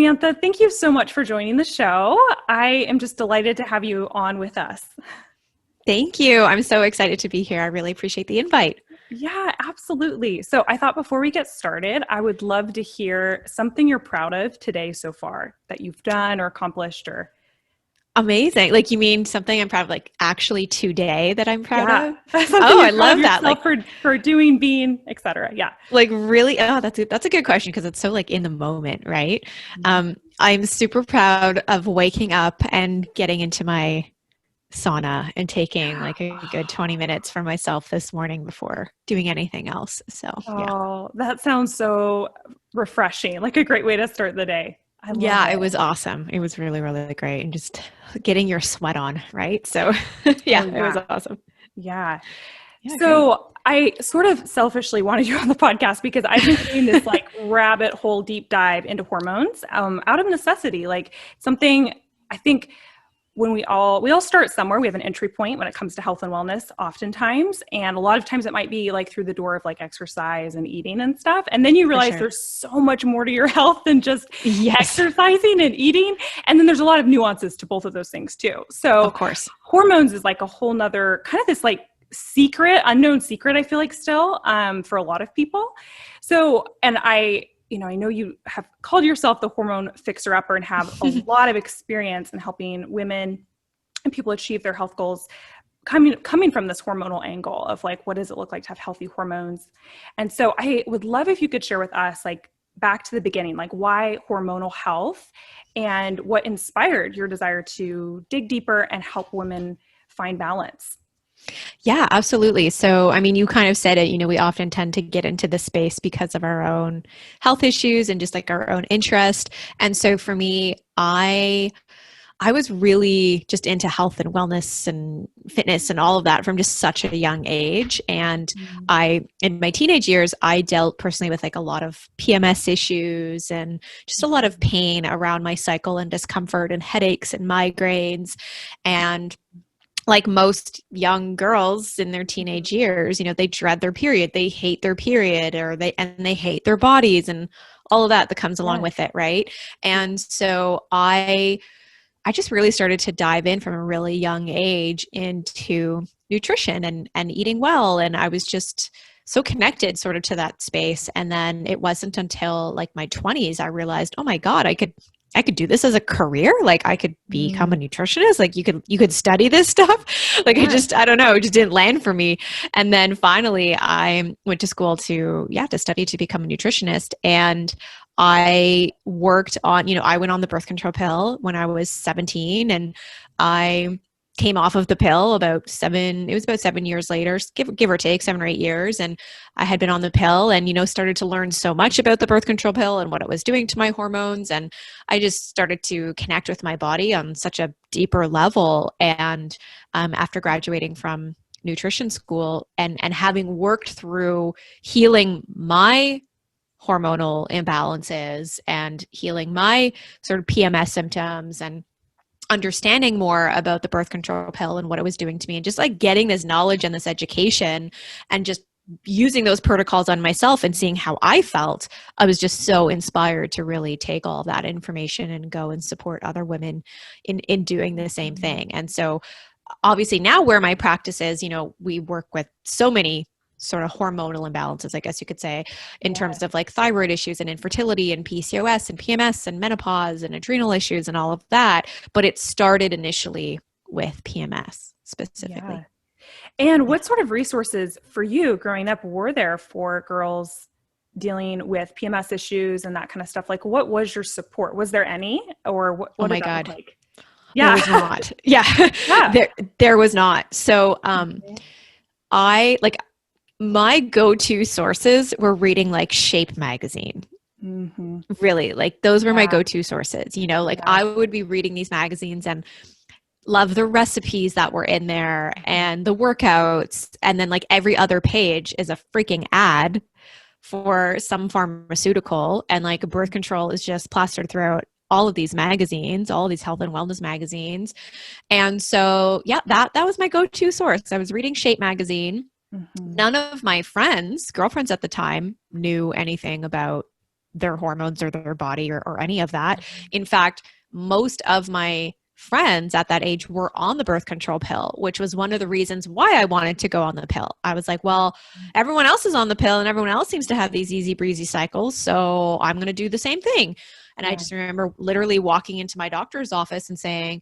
Samantha, thank you so much for joining the show. I am just delighted to have you on with us. Thank you. I'm so excited to be here. I really appreciate the invite. Yeah, absolutely. So I thought before we get started, I would love to hear something you're proud of today so far that you've done or accomplished or. Amazing. Like you mean something I'm proud of, like actually today that I'm proud Yeah, of? something Oh, I you're proud of love that. yourself for doing, being, etc. Yeah. Like really, oh, that's a good question because it's so like in the moment, right? I'm super proud of waking up and getting into my sauna and taking like a good 20 minutes for myself this morning before doing anything else. So, yeah. Oh, that sounds so refreshing. Like a great way to start the day. I love Yeah, it it. was awesome. It was really, really great. And just getting your sweat on, right? So, Oh yeah, it was yeah. awesome. Yeah. Yeah, great. So I sort of selfishly wanted you on the podcast because I've been doing this like rabbit hole deep dive into hormones out of necessity, like something I think when we all start somewhere, we have an entry point when it comes to health and wellness oftentimes. And a lot of times it might be like through the door of like exercise and eating and stuff. And then you For realize sure. there's so much more to your health than just Yes, exercising and eating. And then there's a lot of nuances to both of those things too. of So course. hormones is like a whole nother kind of this like unknown secret, I feel like still for a lot of people. So, and I know you have called yourself the hormone fixer-upper and have a lot of experience in helping women and people achieve their health goals coming from this hormonal angle of like, what does it look like to have healthy hormones? And so I would love if you could share with us, like back to the beginning, like why hormonal health and what inspired your desire to dig deeper and help women find balance. Yeah, absolutely. So, I mean, you kind of said it, we often tend to get into the space because of our own health issues and just like our own interest. And so for me, I was really just into health and wellness and fitness and all of that from just such a young age. And in my teenage years, I dealt personally with like a lot of PMS issues and just a lot of pain around my cycle and discomfort and headaches and migraines. And like most young girls in their teenage years, they dread their period, they hate their period, or they hate their bodies and all of that comes along with it, right? And so I just really started to dive in from a really young age into nutrition and eating well. And I was just so connected sort of to that space. And then it wasn't until like my 20s, I realized, oh my God, I could do this as a career. Like I could become a nutritionist. Like you could study this stuff. Like I don't know, it just didn't land for me. And then finally I went to school to study to become a nutritionist. And I worked on, I went on the birth control pill when I was 17 and I came off of the pill about 7 years later, give or take 7 or 8 years. And I had been on the pill and, started to learn so much about the birth control pill and what it was doing to my hormones. And I just started to connect with my body on such a deeper level. And after graduating from nutrition school and having worked through healing my hormonal imbalances and healing my sort of PMS symptoms and understanding more about the birth control pill and what it was doing to me and just like getting this knowledge and this education and just using those protocols on myself and seeing how I felt, I was just so inspired to really take all of that information and go and support other women in doing the same thing. And so obviously now where my practice is, we work with so many sort of hormonal imbalances, I guess you could say, in terms of like thyroid issues and infertility and PCOS and PMS and menopause and adrenal issues and all of that. But it started initially with PMS specifically. Yeah. And what sort of resources for you growing up were there for girls dealing with PMS issues and that kind of stuff? Like what was your support? Was there any or what Oh my did that look God. like? There was not. Yeah. There was not. So my go-to sources were reading like Shape magazine. Really, like those were my go-to sources, I would be reading these magazines and love the recipes that were in there and the workouts. And then like every other page is a freaking ad for some pharmaceutical and like birth control is just plastered throughout all of these magazines, all of these health and wellness magazines. And so, that was my go-to source. I was reading Shape magazine. None of my girlfriends at the time knew anything about their hormones or their body or any of that. In fact, most of my friends at that age were on the birth control pill, which was one of the reasons why I wanted to go on the pill. I was like, well, everyone else is on the pill and everyone else seems to have these easy breezy cycles, so I'm going to do the same thing. And I just remember literally walking into my doctor's office and saying,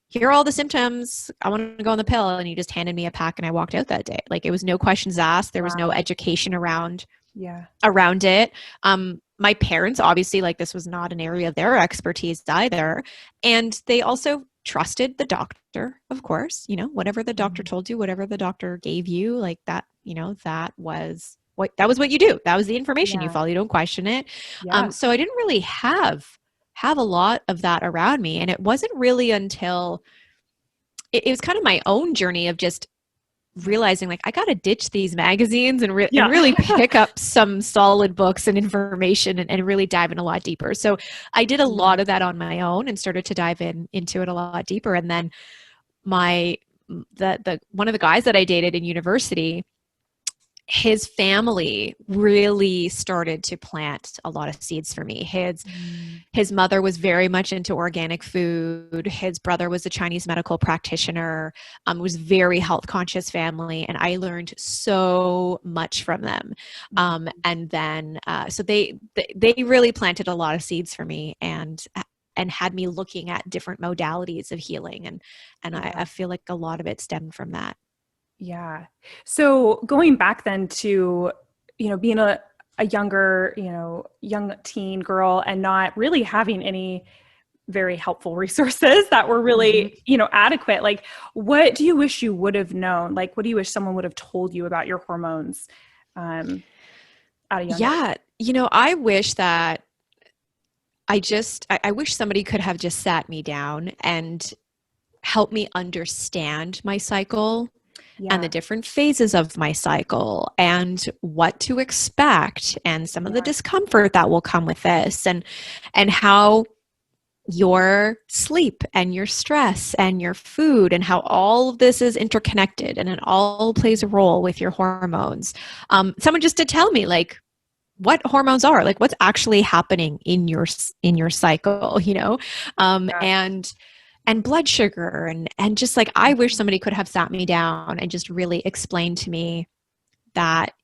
here are all the symptoms. I want to go on the pill. And he just handed me a pack and I walked out that day. Like, it was no questions asked. There was no education around it. My parents, obviously, like, this was not an area of their expertise either. And they also trusted the doctor, of course, you know, whatever the doctor told you, whatever the doctor gave you, like that, you know, that was what you do. That was the information you follow. You don't question it. So I didn't really have a lot of that around me. And it wasn't really until it was kind of my own journey of just realizing, like, I got to ditch these magazines and really pick up some solid books and information and really dive in a lot deeper. So I did a lot of that on my own and started to dive into it a lot deeper. And then one of the guys that I dated in university, his family really started to plant a lot of seeds for me. His mother was very much into organic food. His brother was a Chinese medical practitioner. Was very health conscious family, and I learned so much from them. And then so they really planted a lot of seeds for me and had me looking at different modalities of healing, and I feel like a lot of it stemmed from that. Yeah. So going back then to, being a younger, young teen girl and not really having any very helpful resources that were really, adequate. Like, what do you wish you would have known? Like, what do you wish someone would have told you about your hormones at a young age? I wish that I wish somebody could have just sat me down and helped me understand my cycle. And the different phases of my cycle and what to expect and some of the discomfort that will come with this and how your sleep and your stress and your food and how all of this is interconnected and it all plays a role with your hormones. Someone just to tell me, like, what hormones are, like, what's actually happening in your cycle, and blood sugar and just, like, I wish somebody could have sat me down and just really explained to me that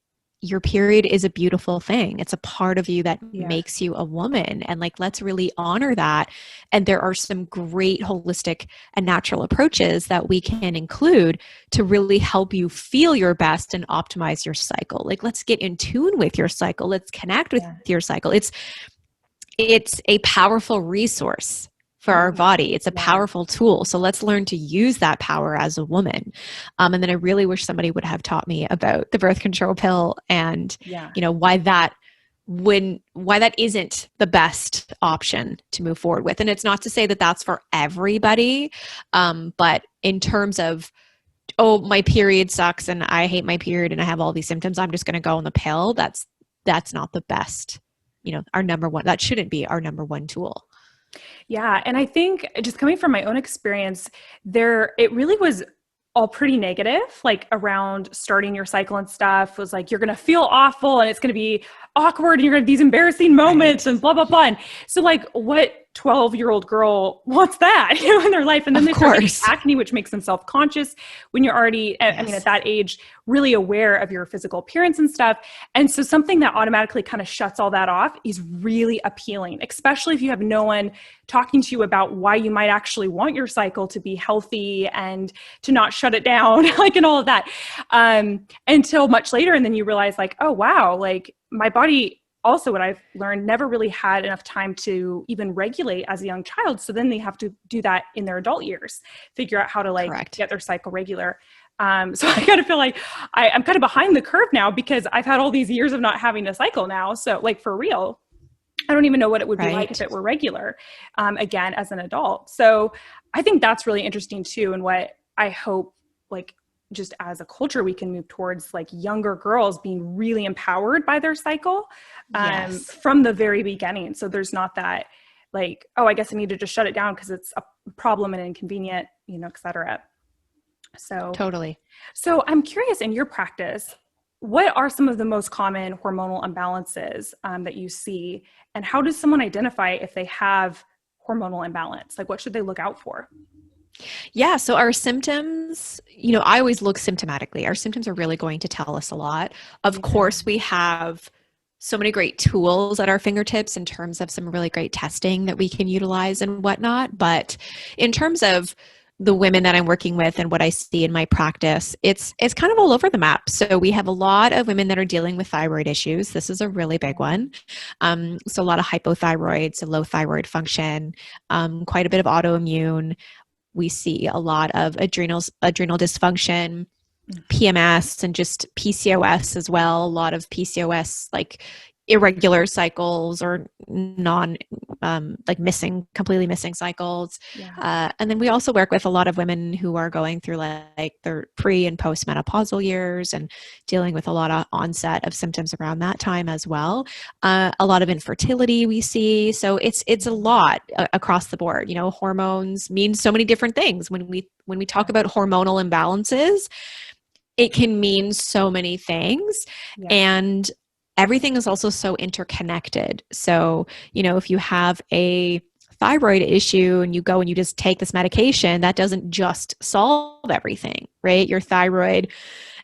your period is a beautiful thing. It's a part of you that makes you a woman. And, like, let's really honor that. And there are some great holistic and natural approaches that we can include to really help you feel your best and optimize your cycle. Like, let's get in tune with your cycle. Let's connect with your cycle. It's a powerful resource for our body. It's a powerful tool. So let's learn to use that power as a woman. And then I really wish somebody would have taught me about the birth control pill and, why that isn't the best option to move forward with. And it's not to say that that's for everybody. But in terms of, my period sucks and I hate my period and I have all these symptoms, I'm just going to go on the pill. That's not the best, our number one, that shouldn't be our number one tool. Yeah. And I think, just coming from my own experience, it really was all pretty negative, like, around starting your cycle and stuff. Was like, you're going to feel awful and it's going to be awkward and you're going to have these embarrassing moments and blah, blah, blah. And so, like, what 12-year-old girl wants that, in their life? And then they start getting acne, which makes them self-conscious when you're already, at that age, really aware of your physical appearance and stuff. And so something that automatically kind of shuts all that off is really appealing, especially if you have no one talking to you about why you might actually want your cycle to be healthy and to not shut it down, like, and all of that, until much later. And then you realize, like, oh, wow, like, my body, also what I've learned, never really had enough time to even regulate as a young child. So then they have to do that in their adult years, figure out how to, like, get their cycle regular. So I kind of feel like I'm kind of behind the curve now because I've had all these years of not having a cycle now. So, like, for real, I don't even know what it would be like if it were regular, again, as an adult. So I think that's really interesting too. And what I hope, like, just as a culture, we can move towards, like, younger girls being really empowered by their cycle from the very beginning. So there's not that, like, oh, I guess I need to just shut it down because it's a problem and inconvenient, et cetera. So totally. So I'm curious, in your practice, what are some of the most common hormonal imbalances that you see, and how does someone identify if they have hormonal imbalance? Like, what should they look out for? Yeah, so our symptoms, I always look symptomatically. Our symptoms are really going to tell us a lot. Of Yeah. course, we have so many great tools at our fingertips in terms of some really great testing that we can utilize and whatnot. But in terms of the women that I'm working with and what I see in my practice, it's kind of all over the map. So we have a lot of women that are dealing with thyroid issues. This is a really big one. So a lot of hypothyroid, so low thyroid function, quite a bit of autoimmune. We see a lot of adrenal dysfunction, PMS, and just PCOS as well. A lot of PCOS, like irregular cycles or like completely missing cycles. Yeah. And then we also work with a lot of women who are going through like their pre and postmenopausal years and dealing with a lot of onset of symptoms around that time as well. A lot of infertility we see. So it's a lot across the board. Hormones mean so many different things. When we talk about hormonal imbalances, it can mean so many things. Yeah. And everything is also so interconnected. So, if you have a thyroid issue and you go and you just take this medication, that doesn't just solve everything, right? Your thyroid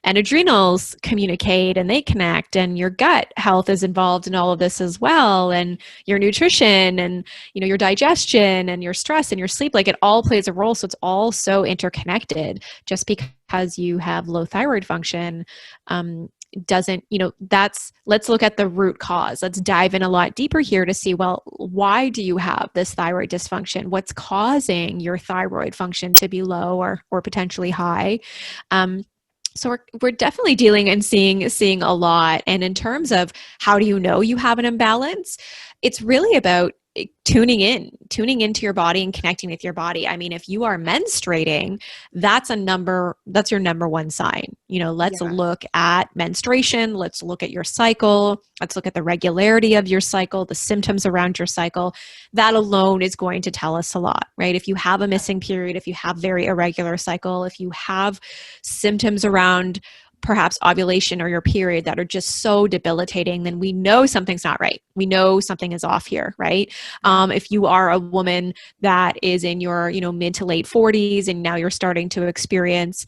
and adrenals communicate and they connect, and your gut health is involved in all of this as well, and your nutrition and your digestion and your stress and your sleep, like it all plays a role. So it's all so interconnected. Just because you have low thyroid function doesn't, let's look at the root cause. Let's dive in a lot deeper here to see, well, why do you have this thyroid dysfunction? What's causing your thyroid function to be low or potentially high? So we're definitely dealing and seeing a lot. And in terms of how do you know you have an imbalance, it's really about tuning into your body and connecting with your body. I mean, if you are menstruating, that's your number one sign. Let's look at menstruation. Let's look at your cycle. Let's look at the regularity of your cycle, the symptoms around your cycle. That alone is going to tell us a lot, right? If you have a missing period, if you have very irregular cycle, if you have symptoms around perhaps ovulation or your period that are just so debilitating, then we know something's not right. We know something is off here, right? If you are a woman that is in your, mid to late 40s and now you're starting to experience,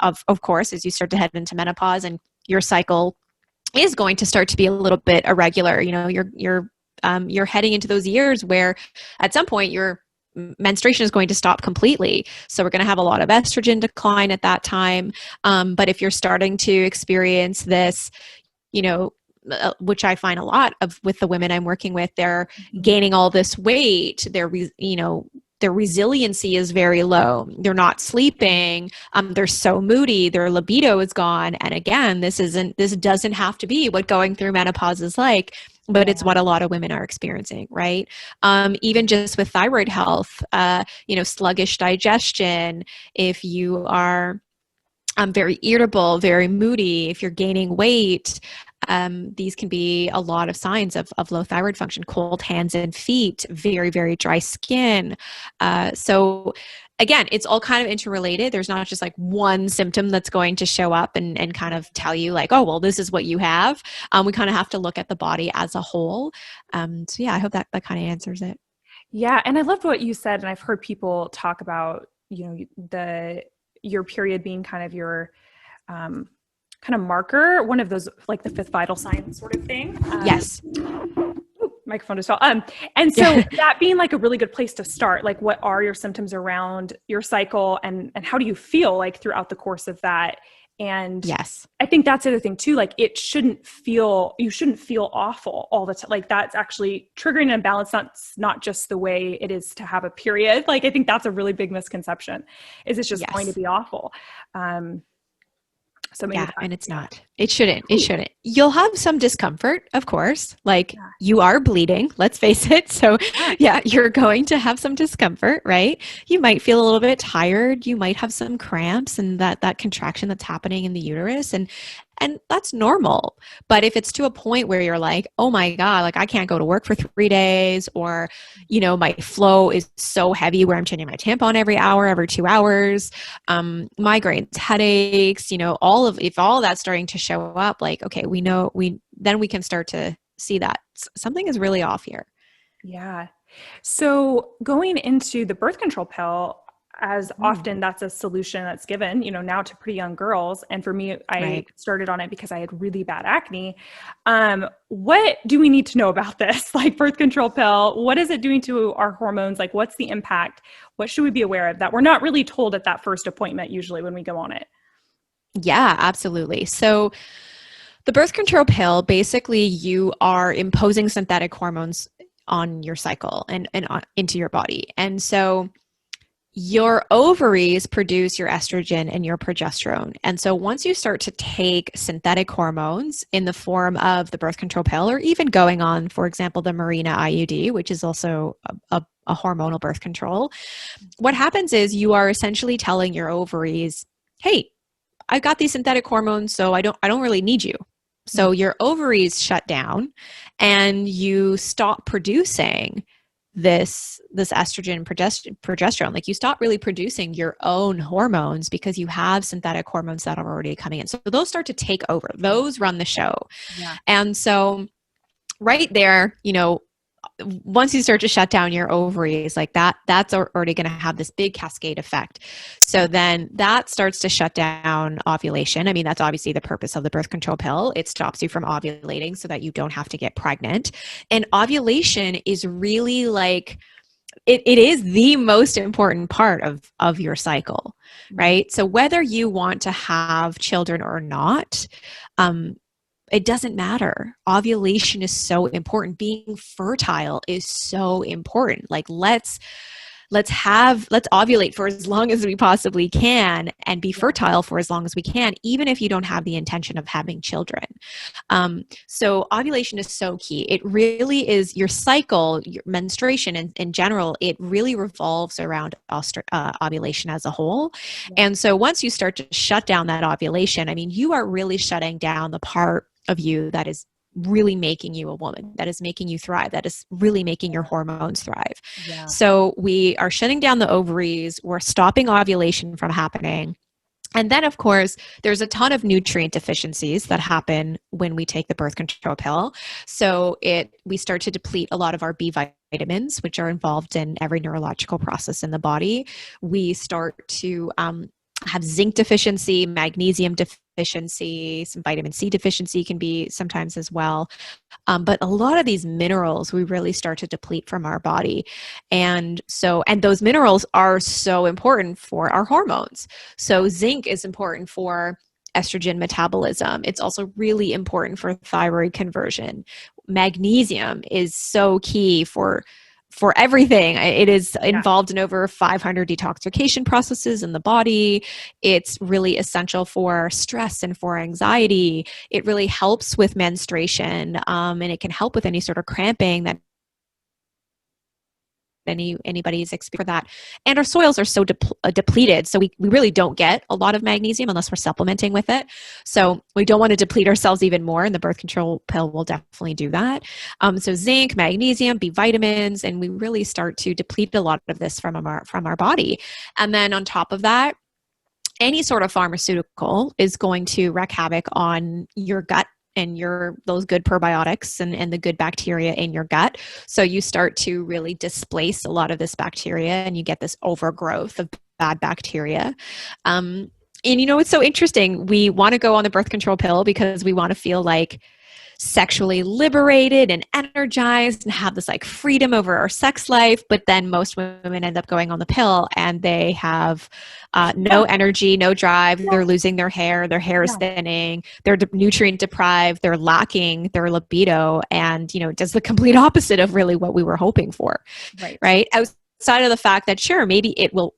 of course, as you start to head into menopause and your cycle is going to start to be a little bit irregular, you're heading into those years where at some point your menstruation is going to stop completely. So we're going to have a lot of estrogen decline at that time. But if you're starting to experience this, which I find a lot of with the women I'm working with, they're gaining all this weight. Their resiliency is very low. They're not sleeping. They're so moody. Their libido is gone. And again, this doesn't have to be what going through menopause is like, but it's what a lot of women are experiencing, right? Even just with thyroid health, sluggish digestion, if you are very irritable, very moody, if you're gaining weight, these can be a lot of signs of low thyroid function. Cold hands and feet, very, very dry skin. So again, it's all kind of interrelated. There's not just like one symptom that's going to show up and kind of tell you like, oh, well, this is what you have. We kind of have to look at the body as a whole. So yeah, I hope that kind of answers it. Yeah. And I loved what you said. And I've heard people talk about, your period being kind of your, kind of marker, one of those, like the fifth vital sign sort of thing. Yes. Microphone just fell. And so that being like a really good place to start, like what are your symptoms around your cycle and how do you feel like throughout the course of that? And yes, I think that's the other thing too. Like you shouldn't feel awful all the time. Like that's actually triggering an imbalance. That's not just the way it is to have a period. Like I think that's a really big misconception is it's just going to be awful. So maybe and it's not. It shouldn't. You'll have some discomfort, of course. Like you are bleeding, let's face it. So yeah, you're going to have some discomfort, right? You might feel a little bit tired. You might have some cramps and that contraction that's happening in the uterus. And And that's normal. But if it's to a point where you're like, oh my God, like I can't go to work for 3 days, or, my flow is so heavy where I'm changing my tampon every hour, every 2 hours, migraines, headaches, if all that's starting to show up, like, okay, then we can start to see that something is really off here. Yeah. So going into the birth control pill, as often that's a solution that's given, now to pretty young girls. And for me, I started on it because I had really bad acne. What do we need to know about this? Like birth control pill, what is it doing to our hormones? Like what's the impact? What should we be aware of that we're not really told at that first appointment usually when we go on it? Yeah, absolutely. So the birth control pill, basically you are imposing synthetic hormones on your cycle and into your body. And so your ovaries produce your estrogen and your progesterone. And so once you start to take synthetic hormones in the form of the birth control pill, or even going on, for example, the Mirena IUD, which is also a hormonal birth control, what happens is you are essentially telling your ovaries, hey, I've got these synthetic hormones, so I don't really need you. So your ovaries shut down and you stop producing this estrogen, progesterone. Like you stop really producing your own hormones because you have synthetic hormones that are already coming in. So those start to take over. Those run the show. Yeah. And so right there, once you start to shut down your ovaries like that's already going to have this big cascade effect. So then that starts to shut down ovulation. I mean, that's obviously the purpose of the birth control pill. It stops you from ovulating so that you don't have to get pregnant. And ovulation is really like, it is the most important part of your cycle, right? So whether you want to have children or not, it doesn't matter. Ovulation is so important. Being fertile is so important. Like let's ovulate for as long as we possibly can and be fertile for as long as we can, even if you don't have the intention of having children. So ovulation is so key. It really is your cycle, your menstruation in general, it really revolves around ovulation as a whole. And so once you start to shut down that ovulation, I mean, you are really shutting down the part of you that is really making you a woman, that is making you thrive, that is really making your hormones thrive. Yeah. So we are shutting down the ovaries, we're stopping ovulation from happening. And then, of course, there's a ton of nutrient deficiencies that happen when we take the birth control pill. So we start to deplete a lot of our B vitamins, which are involved in every neurological process in the body. We start to have zinc deficiency, magnesium deficiency, some vitamin C deficiency can be sometimes as well. But a lot of these minerals we really start to deplete from our body. And those minerals are so important for our hormones. So zinc is important for estrogen metabolism. It's also really important for thyroid conversion. Magnesium is so key for everything. It is involved in over 500 detoxification processes in the body. It's really essential for stress and for anxiety. It really helps with menstruation, and it can help with any sort of cramping that anybody's experienced for that. And our soils are so depleted, so we really don't get a lot of magnesium unless we're supplementing with it. So we don't want to deplete ourselves even more, and the birth control pill will definitely do that. So zinc, magnesium, B vitamins, and we really start to deplete a lot of this from our body. And then on top of that, any sort of pharmaceutical is going to wreak havoc on your gut and those good probiotics and the good bacteria in your gut. So you start to really displace a lot of this bacteria and you get this overgrowth of bad bacteria. And it's so interesting. We want to go on the birth control pill because we want to feel like sexually liberated and energized and have this like freedom over our sex life. But then most women end up going on the pill and they have no energy, no drive. They're losing their hair is thinning. They're nutrient deprived. They're lacking their libido. And, it does the complete opposite of really what we were hoping for. Right? Outside of the fact that sure, maybe it will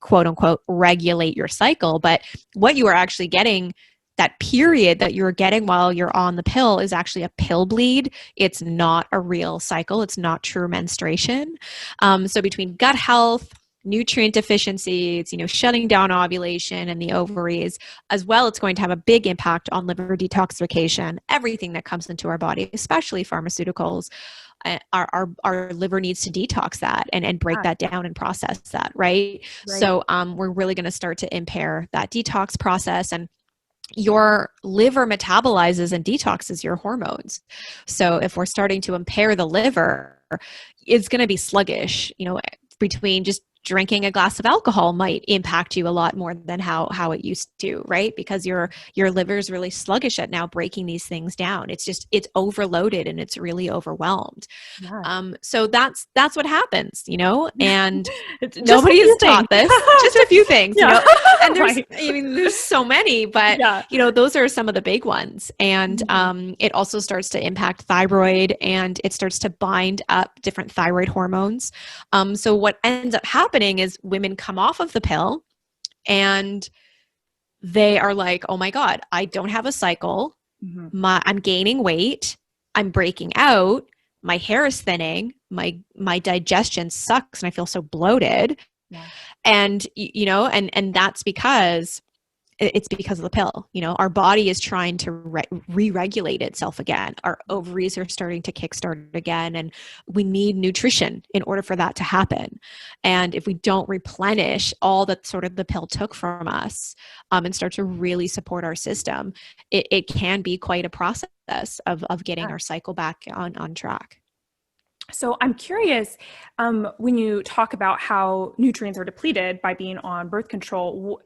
quote unquote regulate your cycle, but what you are actually getting, that period that you're getting while you're on the pill, is actually a pill bleed. It's not a real cycle. It's not true menstruation. So between gut health, nutrient deficiencies, shutting down ovulation and the ovaries, as well. It's going to have a big impact on liver detoxification, everything that comes into our body, especially pharmaceuticals. Our liver needs to detox that and break that down and process that, right? So we're really going to start to impair that detox process, and your liver metabolizes and detoxes your hormones. So if we're starting to impair the liver, it's going to be sluggish. Between just drinking a glass of alcohol might impact you a lot more than how it used to, right? Because your liver is really sluggish at now breaking these things down. It's overloaded and it's really overwhelmed. Yeah. So that's what happens, and It's nobody has taught this. Just a few things, and there's, there's so many, but those are some of the big ones. And it also starts to impact thyroid, and it starts to bind up different thyroid hormones. So what ends up happening is women come off of the pill and they are like, oh my God, I don't have a cycle. I'm gaining weight. I'm breaking out. My hair is thinning. My digestion sucks and I feel so bloated. Yeah. And, and that's because it's because of the pill. Our body is trying to re-regulate itself again. Our ovaries are starting to kickstart again, and we need nutrition in order for that to happen. And if we don't replenish all that sort of the pill took from us, and start to really support our system, it can be quite a process of getting our cycle back on track. So I'm curious, when you talk about how nutrients are depleted by being on birth control,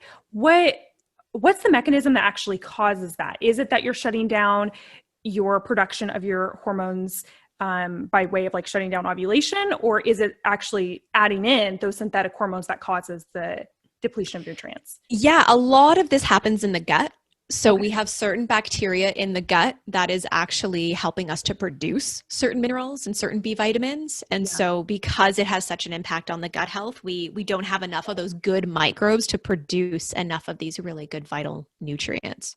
what's the mechanism that actually causes that? Is it that you're shutting down your production of your hormones by way of like shutting down ovulation, or is it actually adding in those synthetic hormones that causes the depletion of nutrients? Yeah, a lot of this happens in the gut. So we have certain bacteria in the gut that is actually helping us to produce certain minerals and certain B vitamins. And so because it has such an impact on the gut health, we don't have enough of those good microbes to produce enough of these really good vital nutrients.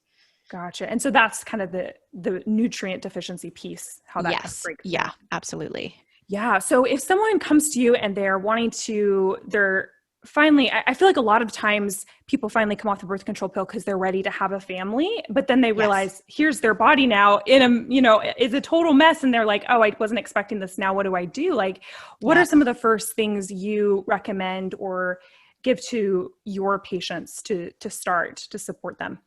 Gotcha. And so that's kind of the nutrient deficiency piece, how that kind of breaks down. Yeah, absolutely. Yeah. So if someone comes to you and they're finally, I feel like a lot of times people finally come off the birth control pill because they're ready to have a family, but then they realize here's their body now is a total mess. And they're like, oh, I wasn't expecting this. Now what do I do? Like, what are some of the first things you recommend or give to your patients to start to support them?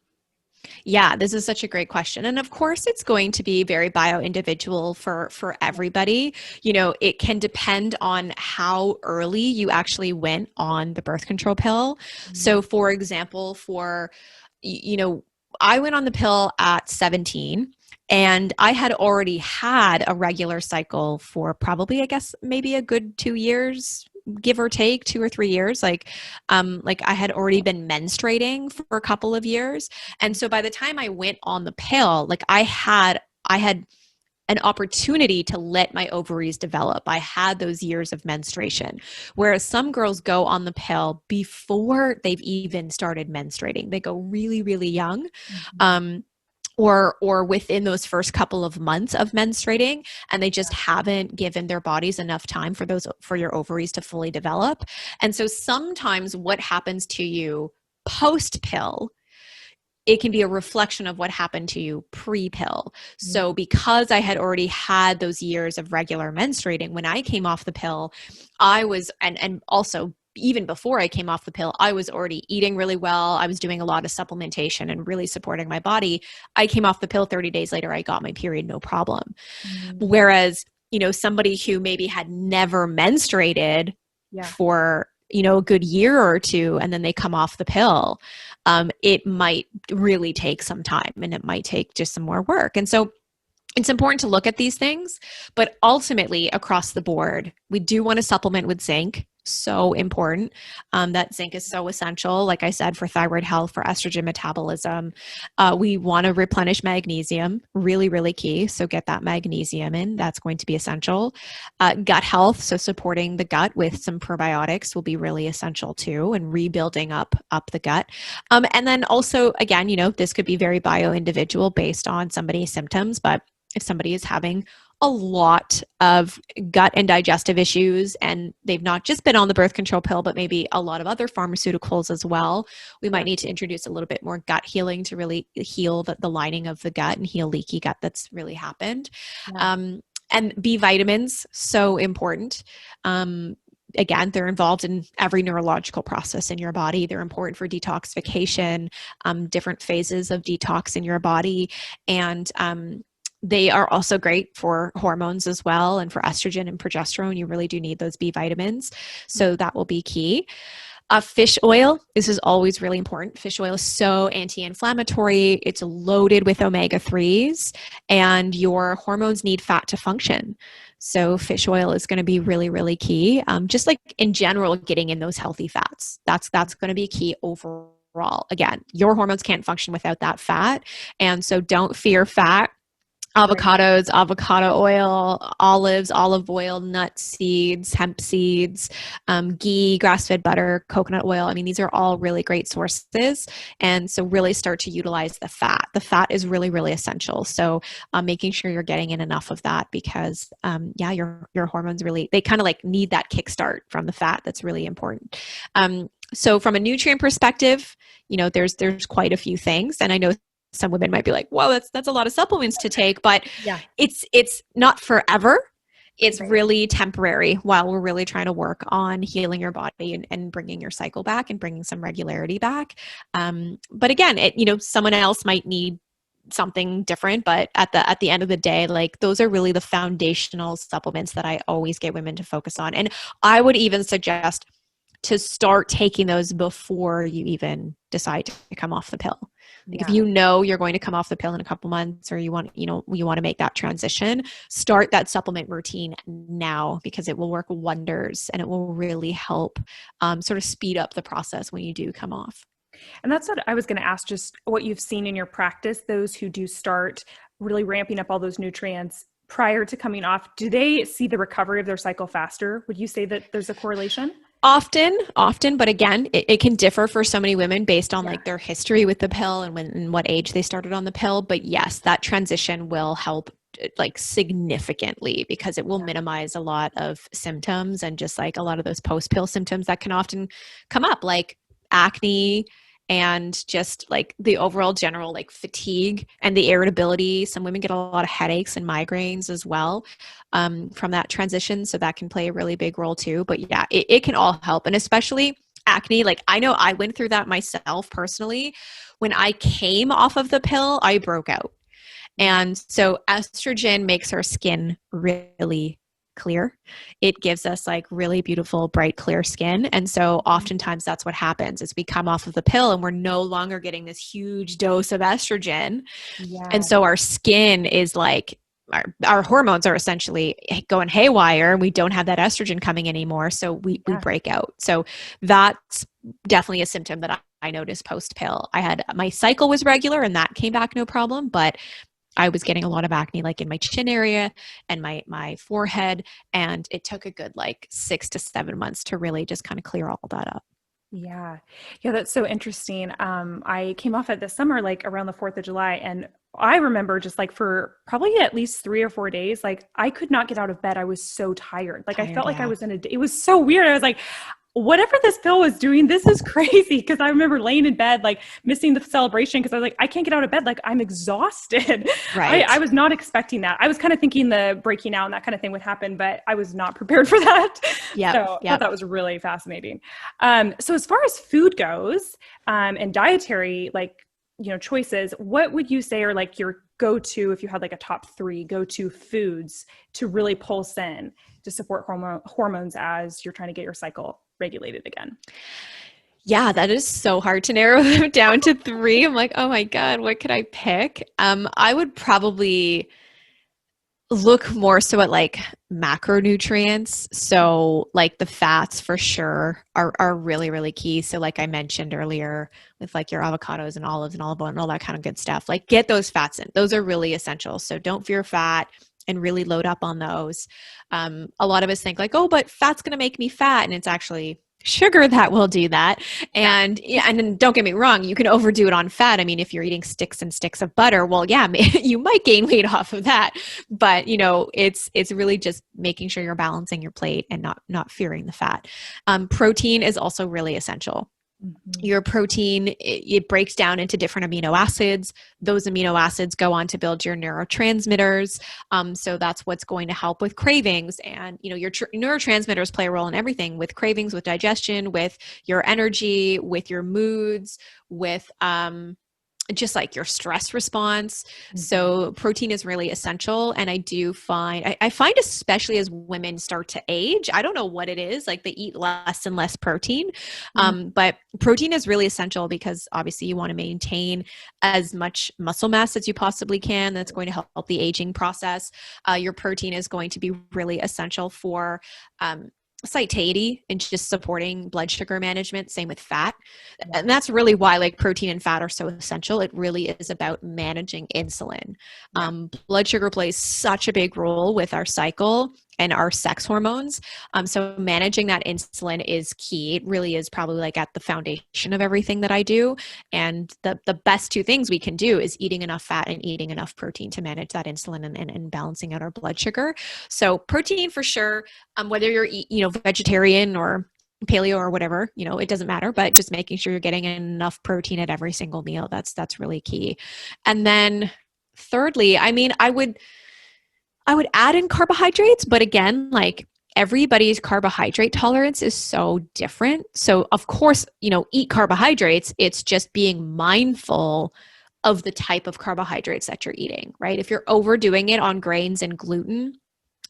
Yeah, this is such a great question. And of course, it's going to be very bio-individual for everybody. It can depend on how early you actually went on the birth control pill. So for example, I went on the pill at 17. And I had already had a regular cycle for probably, I guess, maybe a good 2 years, give or take 2 or 3 years. Like I had already been menstruating for a couple of years. And so by the time I went on the pill, like I had an opportunity to let my ovaries develop. I had those years of menstruation, whereas some girls go on the pill before they've even started menstruating. They go really, really young. Or within those first couple of months of menstruating, and they just haven't given their bodies enough time for your ovaries to fully develop. And so sometimes what happens to you post-pill, it can be a reflection of what happened to you pre-pill. So because I had already had those years of regular menstruating, when I came off the pill, I was, and also even before I came off the pill, I was already eating really well. I was doing a lot of supplementation and really supporting my body. I came off the pill 30 days later, I got my period, no problem. Whereas, somebody who maybe had never menstruated for, a good year or two, and then they come off the pill, it might really take some time and it might take just some more work. And so it's important to look at these things, but ultimately across the board, we do want to supplement with zinc. So important. That zinc is so essential, like I said, for thyroid health, for estrogen metabolism. We want to replenish magnesium, really, really key. So get that magnesium in. That's going to be essential. Gut health, so supporting the gut with some probiotics will be really essential too, and rebuilding up the gut. And then also, again, this could be very bio-individual based on somebody's symptoms, but if somebody is having a lot of gut and digestive issues, and they've not just been on the birth control pill, but maybe a lot of other pharmaceuticals as well, we might need to introduce a little bit more gut healing to really heal the lining of the gut and heal leaky gut that's really happened. And B vitamins, so important. Again, they're involved in every neurological process in your body. They're important for detoxification, different phases of detox in your body. And they are also great for hormones as well. And for estrogen and progesterone, you really do need those B vitamins. So that will be key. Fish oil, this is always really important. Fish oil is so anti-inflammatory. It's loaded with omega-3s, and your hormones need fat to function. So fish oil is going to be really, really key. Just like in general, getting in those healthy fats. That's going to be key overall. Again, your hormones can't function without that fat. And so don't fear fat. Avocados, avocado oil, olives, olive oil, nut seeds, hemp seeds, ghee, grass-fed butter, coconut oil. I mean, these are all really great sources. And so really start to utilize the fat. The fat is really, really essential. So making sure you're getting in enough of that because, your hormones really, they kind of like need that kickstart from the fat. That's really important. So from a nutrient perspective, there's quite a few things. And I know some women might be like, "Whoa, that's a lot of supplements to take," but it's not forever. It's really temporary while we're really trying to work on healing your body and bringing your cycle back and bringing some regularity back. But again, someone else might need something different, but at the end of the day, like those are really the foundational supplements that I always get women to focus on. And I would even suggest to start taking those before you even decide to come off the pill. Like if you're going to come off the pill in a couple months, or you want to make that transition, start that supplement routine now because it will work wonders and it will really help sort of speed up the process when you do come off. And that's what I was going to ask, just what you've seen in your practice, those who do start really ramping up all those nutrients prior to coming off, do they see the recovery of their cycle faster? Would you say that there's a correlation? Often, but again, it can differ for so many women based on like their history with the pill and what age they started on the pill. But yes, that transition will help like significantly because it will minimize a lot of symptoms and just like a lot of those post-pill symptoms that can often come up, like acne and just like the overall general like fatigue and the irritability. Some women get a lot of headaches and migraines as well from that transition. So that can play a really big role too. But yeah, it can all help. And especially acne, like I know I went through that myself personally. When I came off of the pill, I broke out. And so estrogen makes our skin really clear. It gives us like really beautiful, bright, clear skin. And so oftentimes that's what happens is we come off of the pill and we're no longer getting this huge dose of estrogen. And so our skin is like, our hormones are essentially going haywire and we don't have that estrogen coming anymore. So we break out. So that's definitely a symptom that I noticed post-pill. My cycle was regular and that came back no problem, but I was getting a lot of acne like in my chin area and my forehead. And it took a good like 6 to 7 months to really just kind of clear all that up. Yeah. That's so interesting. I came off it this summer, like around the 4th of July. And I remember just like for probably at least 3 or 4 days, like I could not get out of bed. I was so tired. Like I felt like I was it was so weird. I was like, whatever this pill was doing, this is crazy. Cause I remember laying in bed, like missing the celebration. Cause I was like, I can't get out of bed. Like I'm exhausted. Right. I was not expecting that. I was kind of thinking the breaking out and that kind of thing would happen, but I was not prepared for that. So I thought that was really fascinating. So as far as food goes, and dietary, like, choices, what would you say are like your go-to, if you had like a top 3 go-to foods to really pulse in to support hormones as you're trying to get your cycle regulated again? Yeah, that is so hard to narrow them down to 3. I'm like, oh my God, what could I pick? I would probably look more so at like macronutrients. So like the fats for sure are really, really key. So like I mentioned earlier with like your avocados and olives and olive oil and all that kind of good stuff, like get those fats in. Those are really essential. So don't fear fat and really load up on those. A lot of us think like, oh, but fat's going to make me fat. And it's actually sugar that will do that. And yeah, and then don't get me wrong, you can overdo it on fat. I mean, if you're eating sticks and sticks of butter, well, yeah, you might gain weight off of that. But it's really just making sure you're balancing your plate and not fearing the fat. Protein is also really essential. Your protein, it breaks down into different amino acids. Those amino acids go on to build your neurotransmitters. So that's what's going to help with cravings. And, your neurotransmitters play a role in everything, with cravings, with digestion, with your energy, with your moods, with just like your stress response. So protein is really essential. And I find especially as women start to age, I don't know what it is, like they eat less and less protein. But protein is really essential because obviously you want to maintain as much muscle mass as you possibly can. That's going to help the aging process. Your protein is going to be really essential for satiety and just supporting blood sugar management. Same with fat. And that's really why like protein and fat are so essential. It really is about managing insulin. Blood sugar plays such a big role with our cycle and our sex hormones. So managing that insulin is key. It really is probably like at the foundation of everything that I do. And the best two things we can do is eating enough fat and eating enough protein to manage that insulin and balancing out our blood sugar. So protein for sure, whether you're vegetarian or paleo or whatever, it doesn't matter, but just making sure you're getting enough protein at every single meal. That's really key. And then thirdly, I mean, I would add in carbohydrates, but again, like everybody's carbohydrate tolerance is so different. So of course, eat carbohydrates. It's just being mindful of the type of carbohydrates that you're eating, right? If you're overdoing it on grains and gluten,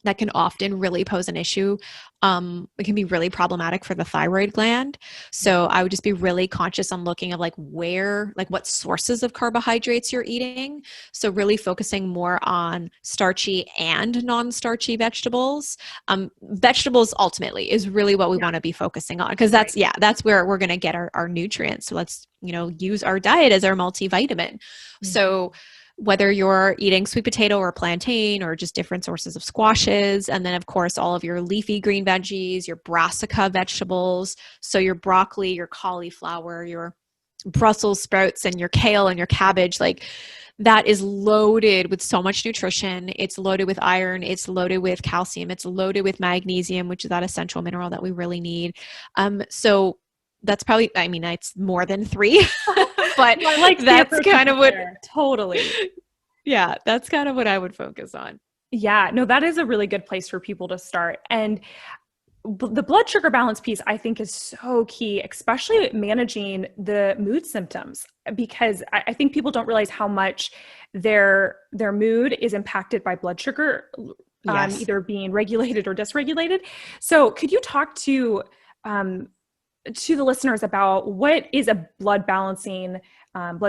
that can often really pose an issue. It can be really problematic for the thyroid gland. So I would just be really conscious on looking of what sources of carbohydrates you're eating. So really focusing more on starchy and non-starchy vegetables. Vegetables ultimately is really what we want to be focusing on, because that's where we're going to get our nutrients. So let's, use our diet as our multivitamin. So whether you're eating sweet potato or plantain or just different sources of squashes. And then of course, all of your leafy green veggies, your brassica vegetables. So your broccoli, your cauliflower, your Brussels sprouts and your kale and your cabbage, like that is loaded with so much nutrition. It's loaded with iron. It's loaded with calcium. It's loaded with magnesium, which is that essential mineral that we really need. So that's probably, it's more than 3, but I like that's kind of what, totally. Yeah, that's kind of what I would focus on. Yeah, no, that is a really good place for people to start. And the blood sugar balance piece, I think, is so key, especially managing the mood symptoms, because I think people don't realize how much their mood is impacted by blood sugar, either being regulated or dysregulated. So could you talk to the listeners about what is a blood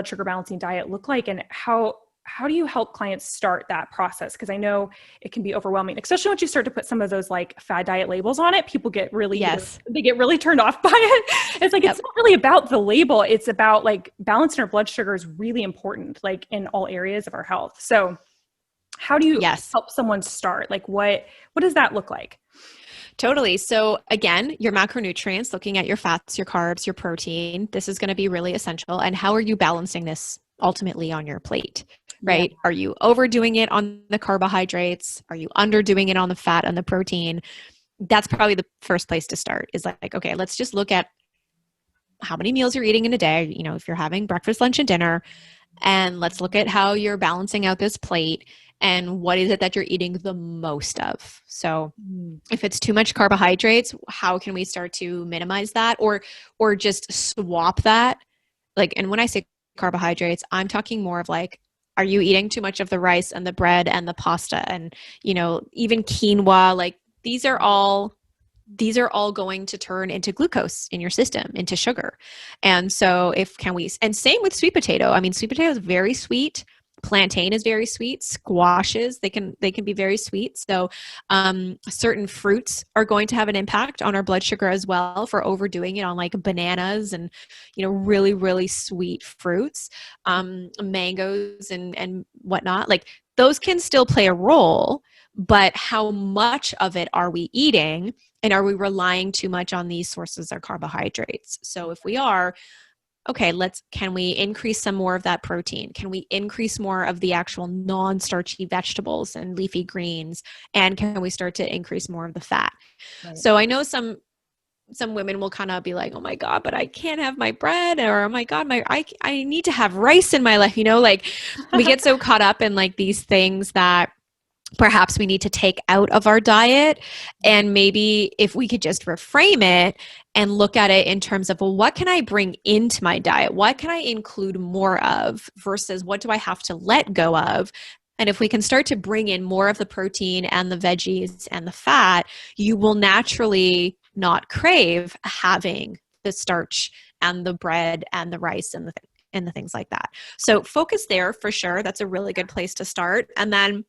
sugar balancing diet look like, and how do you help clients start that process? Because I know it can be overwhelming, especially once you start to put some of those like fad diet labels on it. People get really, they get really turned off by it. It's like, it's not really about the label. It's about like balancing our blood sugar is really important, like in all areas of our health. So how do you help someone start? Like what does that look like? Totally. So again, your macronutrients, looking at your fats, your carbs, your protein, this is going to be really essential. And how are you balancing this ultimately on your plate, right? Yeah. Are you overdoing it on the carbohydrates? Are you underdoing it on the fat and the protein? That's probably the first place to start, is like, okay, let's just look at how many meals you're eating in a day. If you're having breakfast, lunch, and dinner, and let's look at how you're balancing out this plate. And what is it that you're eating the most of? So if it's too much carbohydrates, how can we start to minimize that or just swap that? Like, and when I say carbohydrates, I'm talking more of like, are you eating too much of the rice and the bread and the pasta and, even quinoa? Like these are all going to turn into glucose in your system, into sugar. And so and same with sweet potato. Sweet potato is very sweet. Plantain is very sweet. Squashes, they can be very sweet. So certain fruits are going to have an impact on our blood sugar as well, for overdoing it on like bananas and really, really sweet fruits, mangoes and whatnot. Like those can still play a role, but how much of it are we eating? And are we relying too much on these sources of carbohydrates? So if we are, okay, can we increase some more of that protein? Can we increase more of the actual non-starchy vegetables and leafy greens? And can we start to increase more of the fat? Right. So I know some women will kind of be like, oh my God, but I can't have my bread, or oh my God, I need to have rice in my life. Like we get so caught up in like these things that perhaps we need to take out of our diet. And maybe if we could just reframe it and look at it in terms of, well, what can I bring into my diet? What can I include more of versus what do I have to let go of? And if we can start to bring in more of the protein and the veggies and the fat, you will naturally not crave having the starch and the bread and the rice and the things like that. So focus there for sure. That's a really good place to start. And then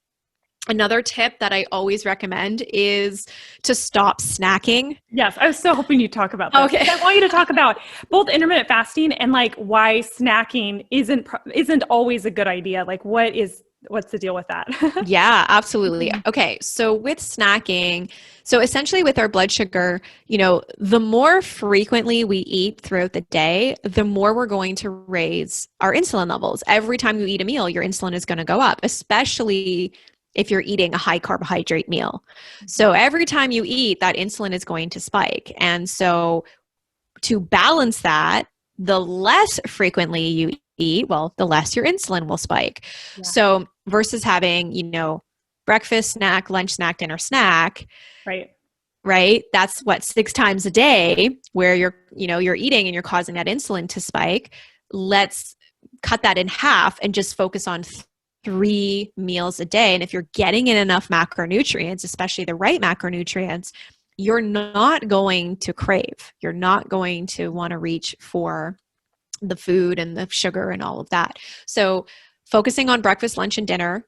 another tip that I always recommend is to stop snacking. Yes, I was so hoping you'd talk about this. Okay. I want you to talk about both intermittent fasting and like why snacking isn't always a good idea. Like what's the deal with that? Yeah, absolutely. Okay. So with snacking, so essentially with our blood sugar, the more frequently we eat throughout the day, the more we're going to raise our insulin levels. Every time you eat a meal, your insulin is going to go up, especially if you're eating a high carbohydrate meal. So every time you eat, that insulin is going to spike. And so to balance that, the less frequently you eat, well, the less your insulin will spike. Yeah. So versus having, breakfast, snack, lunch, snack, dinner, snack. Right. That's what 6 times a day where you're eating and you're causing that insulin to spike. Let's cut that in half and just focus on 3 meals a day. And if you're getting in enough macronutrients, especially the right macronutrients, you're not going to crave. You're not going to want to reach for the food and the sugar and all of that. So focusing on breakfast, lunch, and dinner,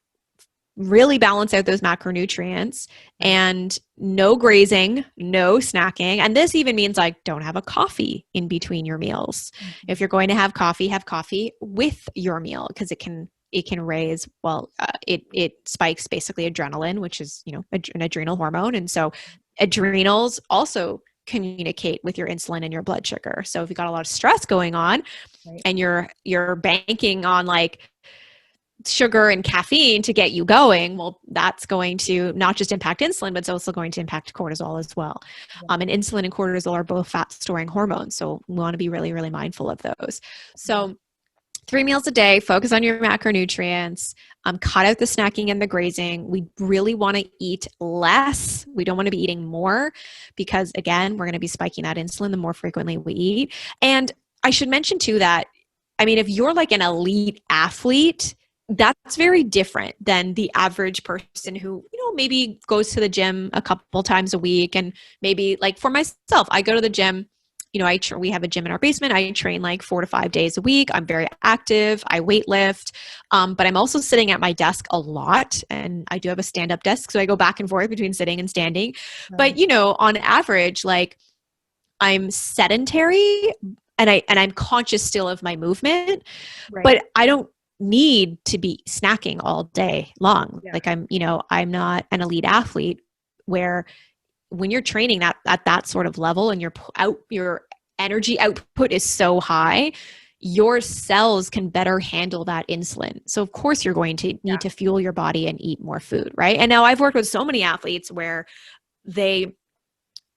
really balance out those macronutrients, and no grazing, no snacking. And this even means like don't have a coffee in between your meals. If you're going to have coffee with your meal, because it can raise, it spikes basically adrenaline, which is, an adrenal hormone. And so adrenals also communicate with your insulin and your blood sugar. So if you've got a lot of stress going on and you're banking on like sugar and caffeine to get you going, well, that's going to not just impact insulin, but it's also going to impact cortisol as well. And insulin and cortisol are both fat storing hormones. So we want to be really, really mindful of those. So 3 meals a day, focus on your macronutrients, cut out the snacking and the grazing. We really want to eat less. We don't want to be eating more because, again, we're going to be spiking that insulin the more frequently we eat. And I should mention too that, if you're like an elite athlete, that's very different than the average person who, maybe goes to the gym a couple times a week. And maybe like for myself, I go to the gym. We have a gym in our basement. I train like 4 to 5 days a week. I'm very active. I weight lift. But I'm also sitting at my desk a lot. And I do have a stand-up desk. So I go back and forth between sitting and standing. Right. But, on average, like I'm sedentary and I'm conscious still of my movement, but I don't need to be snacking all day long. Yeah. Like I'm not an elite athlete where when you're training at that sort of level and your energy output is so high, your cells can better handle that insulin. So of course you're going to need to fuel your body and eat more food, right? And now I've worked with so many athletes where they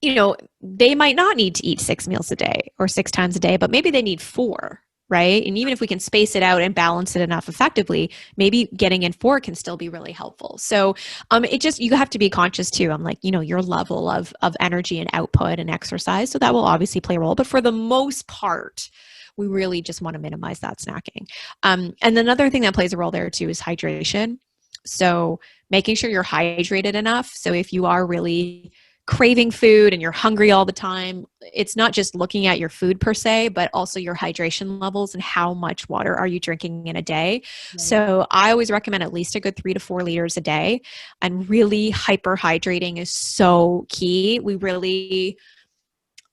might not need to eat 6 meals a day or 6 times a day, but maybe they need 4. Right. And even if we can space it out and balance it enough effectively, maybe getting in 4 can still be really helpful. So you have to be conscious too. I'm like, your level of energy and output and exercise. So that will obviously play a role. But for the most part, we really just want to minimize that snacking. And another thing that plays a role there too is hydration. So making sure you're hydrated enough. So if you are really craving food and you're hungry all the time, it's not just looking at your food per se, but also your hydration levels and how much water are you drinking in a day. Right. So I always recommend at least a good 3 to 4 liters a day, and really hyperhydrating is so key. We really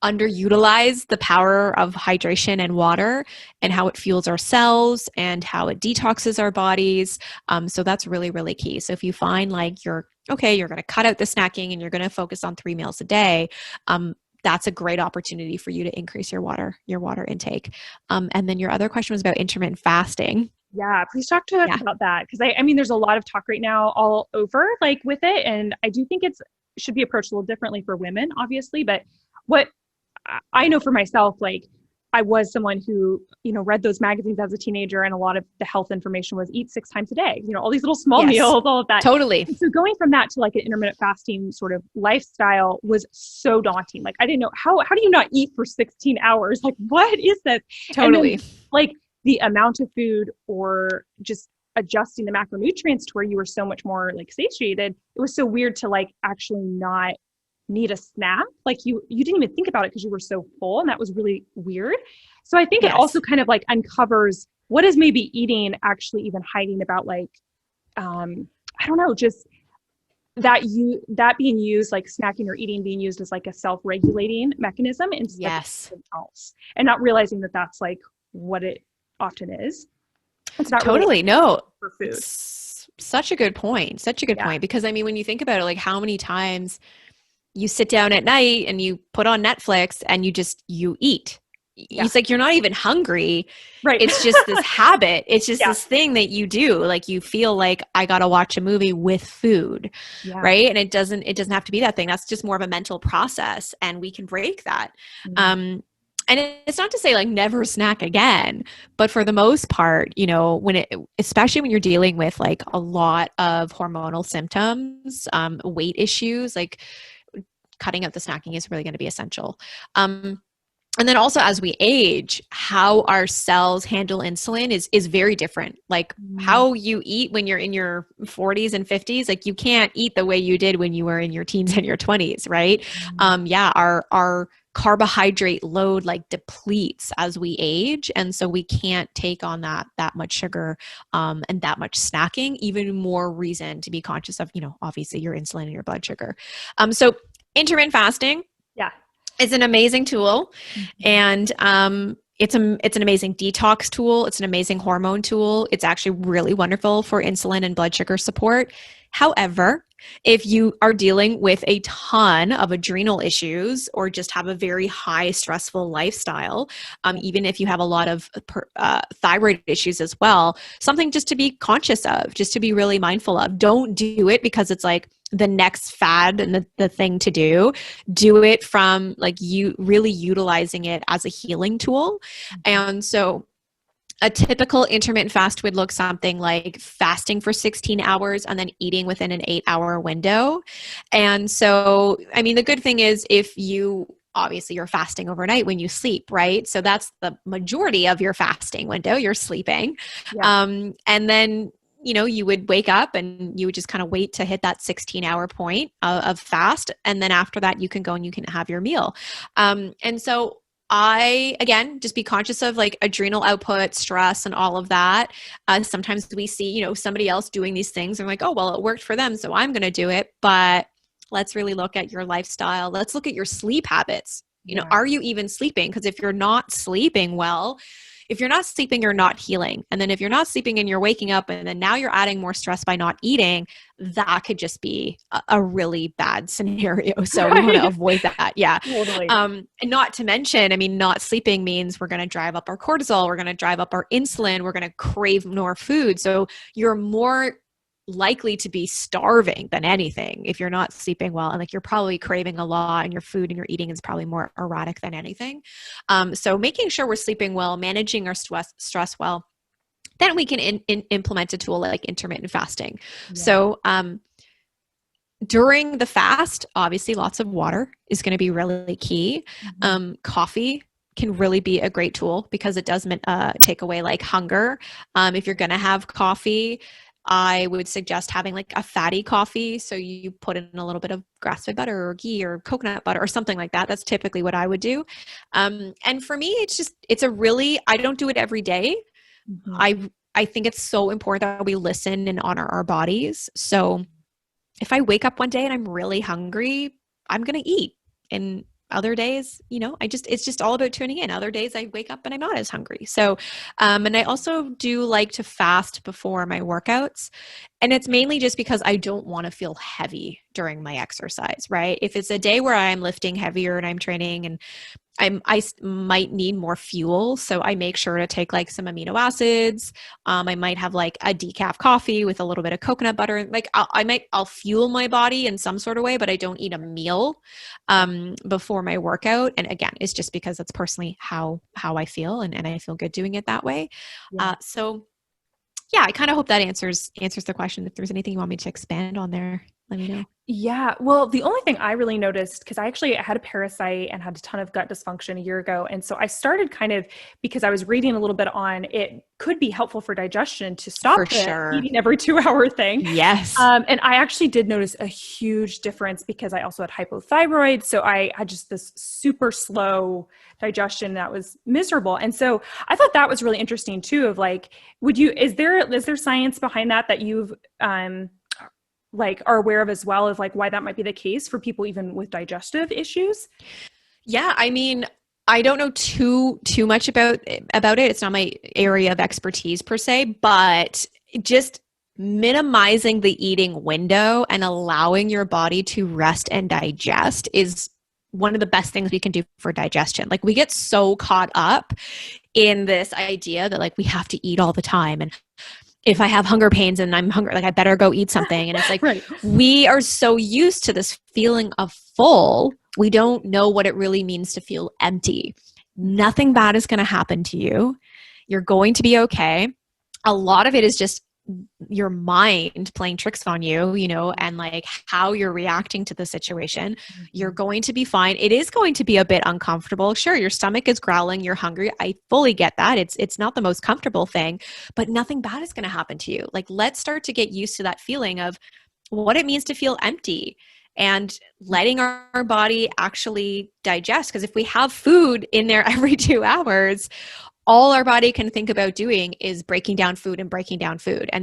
underutilize the power of hydration and water and how it fuels our cells and how it detoxes our bodies. So that's really, really key. So if you find like you're okay, you're going to cut out the snacking and you're going to focus on 3 meals a day, that's a great opportunity for you to increase your water intake. And then your other question was about intermittent fasting. Yeah, please talk to us about that. Because I mean, there's a lot of talk right now all over like with it. And I do think should be approached a little differently for women, obviously. But what I know for myself, like I was someone who, read those magazines as a teenager, and a lot of the health information was eat 6 times a day, all these little small meals, all of that. Totally. And so going from that to like an intermittent fasting sort of lifestyle was so daunting. Like I didn't know how do you not eat for 16 hours? Like what is that? Totally. And then, like the amount of food or just adjusting the macronutrients to where you were so much more like satiated, it was so weird to like actually not need a snack. Like you didn't even think about it because you were so full, and that was really weird. So I think it also kind of like uncovers what is maybe eating actually even hiding about like, I don't know, just that being used, like snacking or eating being used as like a self-regulating mechanism instead of something else, and not realizing that that's like what it often is. It's not totally really for food. Such a good point. Point. Because I mean, when you think about it, like how many times you sit down at night and you put on Netflix and you eat. It's like you're not even hungry. Right. It's just this habit. It's just this thing that you do. Like you feel like I got to watch a movie with food. Right. And it doesn't have to be that thing. That's just more of a mental process, and we can break that. And it's not to say like never snack again, but for the most part, especially when you're dealing with like a lot of hormonal symptoms, weight issues, like cutting out the snacking is really going to be essential. And then also as we age, how our cells handle insulin is very different. Like how you eat when you're in your 40s and 50s, like you can't eat the way you did when you were in your teens and your 20s, right? Our carbohydrate load like depletes as we age, and so we can't take on that much sugar and that much snacking. Even more reason to be conscious of, obviously your insulin and your blood sugar. So intermittent fasting, it's an amazing tool, and it's an amazing detox tool. It's an amazing hormone tool. It's actually really wonderful for insulin and blood sugar support. However, if you are dealing with a ton of adrenal issues or just have a very high stressful lifestyle, even if you have a lot of thyroid issues as well, something just to be conscious of, just to be really mindful of. Don't do it because it's like the next fad and the thing to do. Do it from like you really utilizing it as a healing tool. And so a typical intermittent fast would look something like fasting for 16 hours and then eating within an 8-hour window. And so, I mean, the good thing is if you obviously you're fasting overnight when you sleep, right? So that's the majority of your fasting window, you're sleeping. And then you would wake up and you would just kind of wait to hit that 16-hour point of fast. And then after that, you can go and you can have your meal. And so again, just be conscious of like adrenal output, stress, and all of that. Sometimes we see, somebody else doing these things and like, oh, well, it worked for them, so I'm going to do it. But let's really look at your lifestyle. Let's look at your sleep habits. Are you even sleeping? Because if you're not sleeping well, if you're not sleeping, you're not healing. And then if you're not sleeping and you're waking up and then now you're adding more stress by not eating, that could just be a really bad scenario. So we want to avoid that. Yeah. Totally. And not to mention, I mean, not sleeping means we're going to drive up our cortisol. We're going to drive up our insulin. We're going to crave more food. So you're more likely to be starving than anything if you're not sleeping well, and like you're probably craving a lot, and your food and your eating is probably more erratic than anything. So making sure we're sleeping well, managing our stress well, then we can implement a tool like intermittent fasting. So during the fast, obviously lots of water is going to be really key. Coffee can really be a great tool because it does take away like hunger. If you're going to have coffee, I would suggest having like a fatty coffee. So you put in a little bit of grass-fed butter or ghee or coconut butter or something like that. That's typically what I would do. And for me, I don't do it every day. I think it's so important that we listen and honor our bodies. So if I wake up one day and I'm really hungry, I'm going to eat. And other days, it's just all about tuning in. Other days I wake up and I'm not as hungry. So, and I also do like to fast before my workouts. And it's mainly just because I don't want to feel heavy during my exercise, right? If it's a day where I'm lifting heavier and I'm training and might need more fuel. So I make sure to take like some amino acids. I might have like a decaf coffee with a little bit of coconut butter. Like I'll fuel my body in some sort of way, but I don't eat a meal before my workout. And again, it's just because that's personally how I feel, and I feel good doing it that way. Yeah. So yeah, I kind of hope that answers the question. If there's anything you want me to expand on there, let me know. Yeah. Well, the only thing I really noticed, because I actually had a parasite and had a ton of gut dysfunction a year ago. And so I started because I was reading a little bit on it could be helpful for digestion to stop For the sure. eating every 2-hour thing. Yes. And I actually did notice a huge difference because I also had hypothyroid. So I had just this super slow digestion that was miserable. And so I thought that was really interesting too, of like, is there science behind that you've, like are aware of as well, as like why that might be the case for people even with digestive issues? Yeah, I mean, I don't know too much about it. It's not my area of expertise per se, but just minimizing the eating window and allowing your body to rest and digest is one of the best things we can do for digestion. Like we get so caught up in this idea that like we have to eat all the time, and if I have hunger pains and I'm hungry, like I better go eat something. And it's like, right. We are so used to this feeling of full, we don't know what it really means to feel empty. Nothing bad is going to happen to you. You're going to be okay. A lot of it is just your mind playing tricks on you, and like how you're reacting to the situation. You're going to be fine. It is going to be a bit uncomfortable. Sure, your stomach is growling, you're hungry. I fully get that. It's not the most comfortable thing, but nothing bad is going to happen to you. Like, let's start to get used to that feeling of what it means to feel empty and letting our body actually digest. Because if we have food in there every 2 hours, all our body can think about doing is breaking down food. And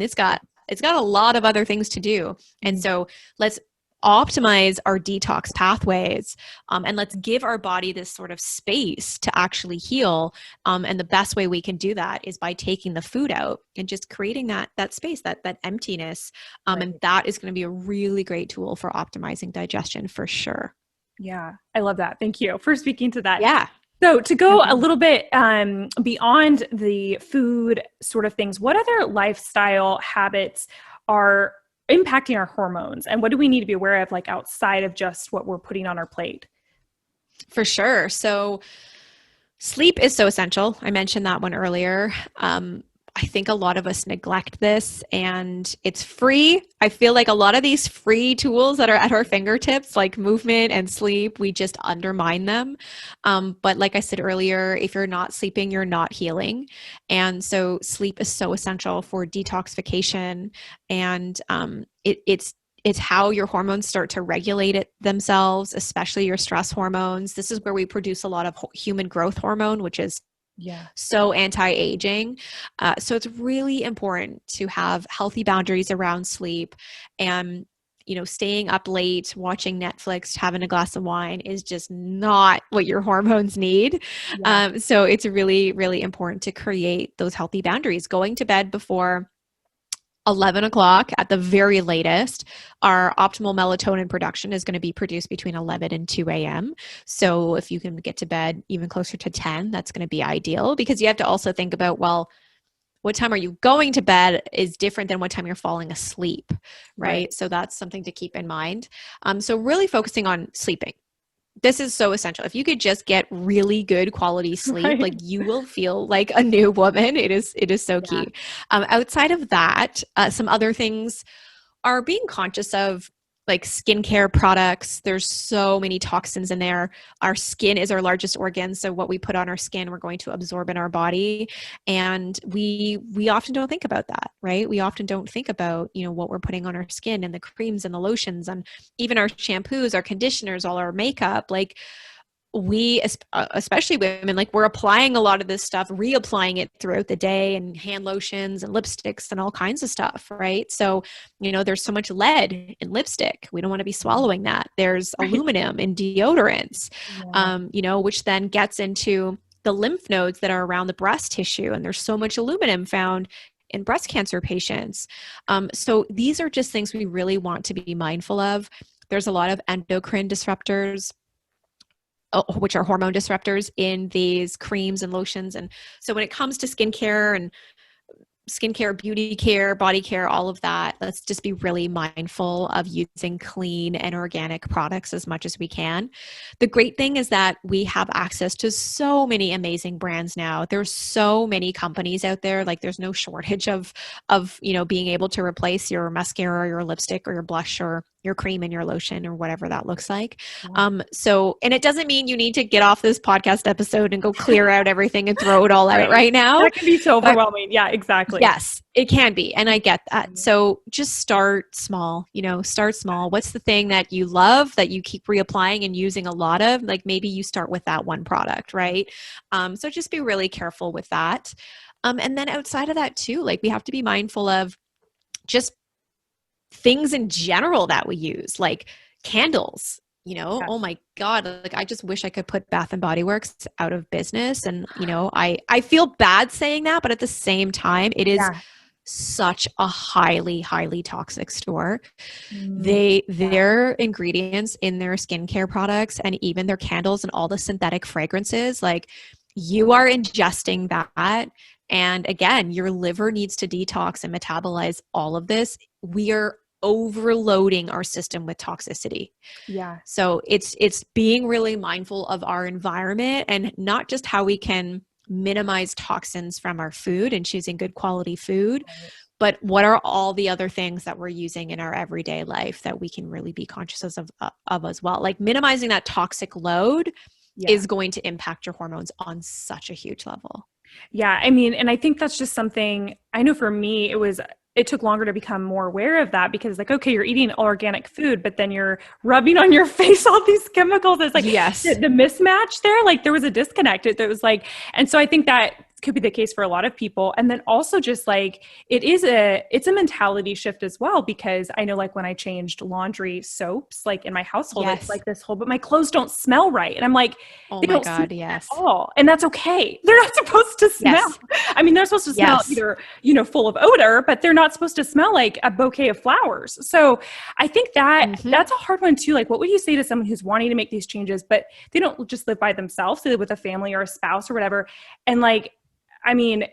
it's got a lot of other things to do. And so let's optimize our detox pathways, and let's give our body this sort of space to actually heal. And the best way we can do that is by taking the food out and just creating that space, that emptiness. Right. And that is going to be a really great tool for optimizing digestion for sure. Yeah. I love that. Thank you for speaking to that. Yeah. So to go a little bit beyond the food sort of things, what other lifestyle habits are impacting our hormones, and what do we need to be aware of, like outside of just what we're putting on our plate? For sure. So sleep is so essential. I mentioned that one earlier. I think a lot of us neglect this, and it's free. I feel like a lot of these free tools that are at our fingertips, like movement and sleep, we just undermine them. But like I said earlier, if you're not sleeping, you're not healing. And so sleep is so essential for detoxification, and it's how your hormones start to regulate themselves, especially your stress hormones. This is where we produce a lot of human growth hormone, which is so anti-aging. So it's really important to have healthy boundaries around sleep, and staying up late, watching Netflix, having a glass of wine is just not what your hormones need. So it's really, really important to create those healthy boundaries. Going to bed before 11 o'clock at the very latest. Our optimal melatonin production is going to be produced between 11 and 2 a.m. So if you can get to bed even closer to 10, that's going to be ideal, because you have to also think about, well, what time are you going to bed is different than what time you're falling asleep, right? So that's something to keep in mind. So really focusing on sleeping. This is so essential. If you could just get really good quality sleep, like you will feel like a new woman. It is so key. Outside of that, some other things are being conscious of, like skincare products. There's so many toxins in there. Our skin is our largest organ. So what we put on our skin, we're going to absorb in our body. And we often don't think about that, right? We often don't think about, what we're putting on our skin, and the creams and the lotions and even our shampoos, our conditioners, all our makeup. Like, especially women, like we're applying a lot of this stuff, reapplying it throughout the day, and hand lotions and lipsticks and all kinds of stuff, right? So, there's so much lead in lipstick. We don't want to be swallowing that. There's aluminum in deodorants, which then gets into the lymph nodes that are around the breast tissue. And there's so much aluminum found in breast cancer patients. So these are just things we really want to be mindful of. There's a lot of endocrine disruptors, which are hormone disruptors in these creams and lotions. And so when it comes to skincare, beauty care, body care, all of that, let's just be really mindful of using clean and organic products as much as we can. The great thing is that we have access to so many amazing brands now. There's so many companies out there. Like there's no shortage of being able to replace your mascara or your lipstick or your blush or your cream and your lotion or whatever that looks like. And it doesn't mean you need to get off this podcast episode and go clear out everything and throw it all out right now. That can be so overwhelming. Yeah, exactly. Yes, it can be. And I get that. So just start small, start small. What's the thing that you love that you keep reapplying and using a lot of? Like maybe you start with that one product, right? So just be really careful with that. And then outside of that too, like we have to be mindful of just things in general that we use, like candles, oh my God, like I just wish I could put Bath and Body Works out of business. And, I feel bad saying that, but at the same time, it is such a highly, highly toxic store. Their ingredients in their skincare products and even their candles and all the synthetic fragrances, like you are ingesting that. And again, your liver needs to detox and metabolize all of this. We are overloading our system with toxicity. Yeah. So it's being really mindful of our environment and not just how we can minimize toxins from our food and choosing good quality food, but what are all the other things that we're using in our everyday life that we can really be conscious of as well. Like minimizing that toxic load is going to impact your hormones on such a huge level. Yeah. I mean, and I think that's just something I know for me, it took longer to become more aware of that because like, okay, you're eating organic food, but then you're rubbing on your face all these chemicals. It's like the mismatch there, like there was a disconnect. It was like, and so I think that could be the case for a lot of people. And then also just like, it's a mentality shift as well, because I know like when I changed laundry soaps, like in my household, it's like this whole, but my clothes don't smell right. And I'm like, oh my God, at all. And that's okay. They're not supposed to smell. I mean, they're supposed to smell either, full of odor, but they're not supposed to smell like a bouquet of flowers. So I think that that's a hard one too. Like, what would you say to someone who's wanting to make these changes, but they don't just live by themselves, they live with a family or a spouse or whatever. And like, I mean,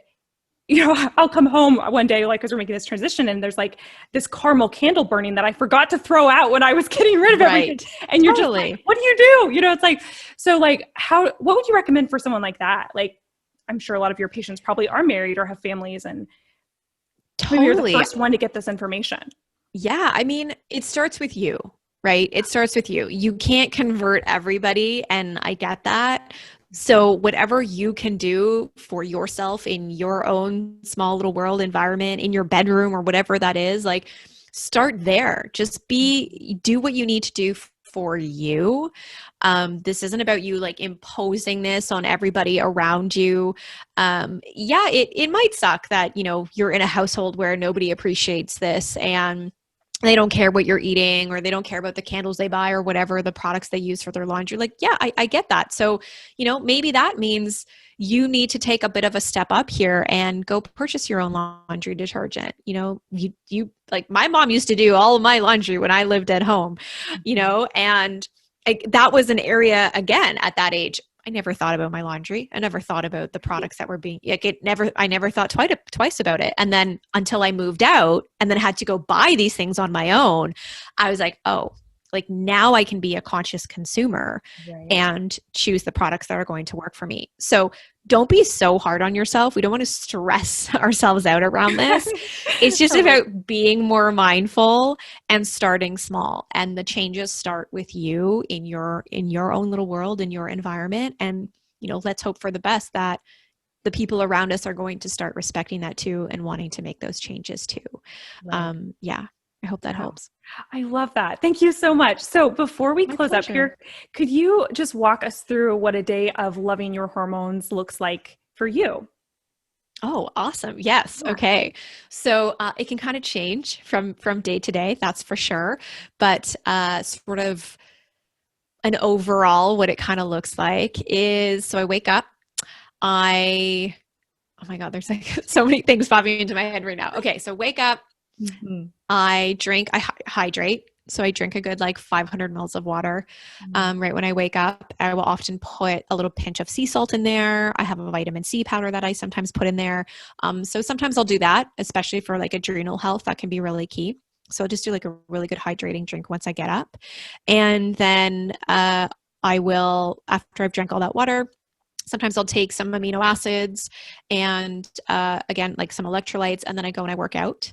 I'll come home one day, like, as we're making this transition and there's like this caramel candle burning that I forgot to throw out when I was getting rid of everything. And you're just like, what do you do? It's like, so like, what would you recommend for someone like that? Like, I'm sure a lot of your patients probably are married or have families and maybe you're the first one to get this information. Yeah. I mean, it starts with you, right? It starts with you. You can't convert everybody. And I get that. So whatever you can do for yourself in your own small little world environment, in your bedroom or whatever that is, like start there. Just do what you need to do for you. This isn't about you like imposing this on everybody around you. It might suck that, you're in a household where nobody appreciates this and they don't care what you're eating or they don't care about the candles they buy or whatever the products they use for their laundry. Like, I get that. So, maybe that means you need to take a bit of a step up here and go purchase your own laundry detergent. You like my mom used to do all of my laundry when I lived at home, and that was an area, again, at that age, I never thought about my laundry. I never thought about the products that were being, I never thought twice about it. And then until I moved out and then had to go buy these things on my own, I was like, oh, like now I can be a conscious consumer and choose the products that are going to work for me. So don't be so hard on yourself. We don't want to stress ourselves out around this. It's just about being more mindful and starting small. And the changes start with you in your own little world, in your environment. And, let's hope for the best that the people around us are going to start respecting that too and wanting to make those changes too. Right. I hope that Wow. helps. I love that. Thank you so much. So before we My close up pleasure. here, could you just walk us through what a day of loving your hormones looks like for you? Oh, awesome. Yes. Yeah. Okay. So it can kind of change from day to day, that's for sure. But sort of an overall, what it kind of looks like is, so I wake up, I oh my God, there's like so many things popping into my head right now. Okay, so wake up, Mhm. I drink, I hydrate. So I drink a good like 500 mils of water right when I wake up. I will often put a little pinch of sea salt in there. I have a vitamin C powder that I sometimes put in there. So sometimes I'll do that, especially for like adrenal health. That can be really key. So I'll just do like a really good hydrating drink once I get up. And then I will, after I've drank all that water, sometimes I'll take some amino acids and again, like some electrolytes, and then I go and I work out.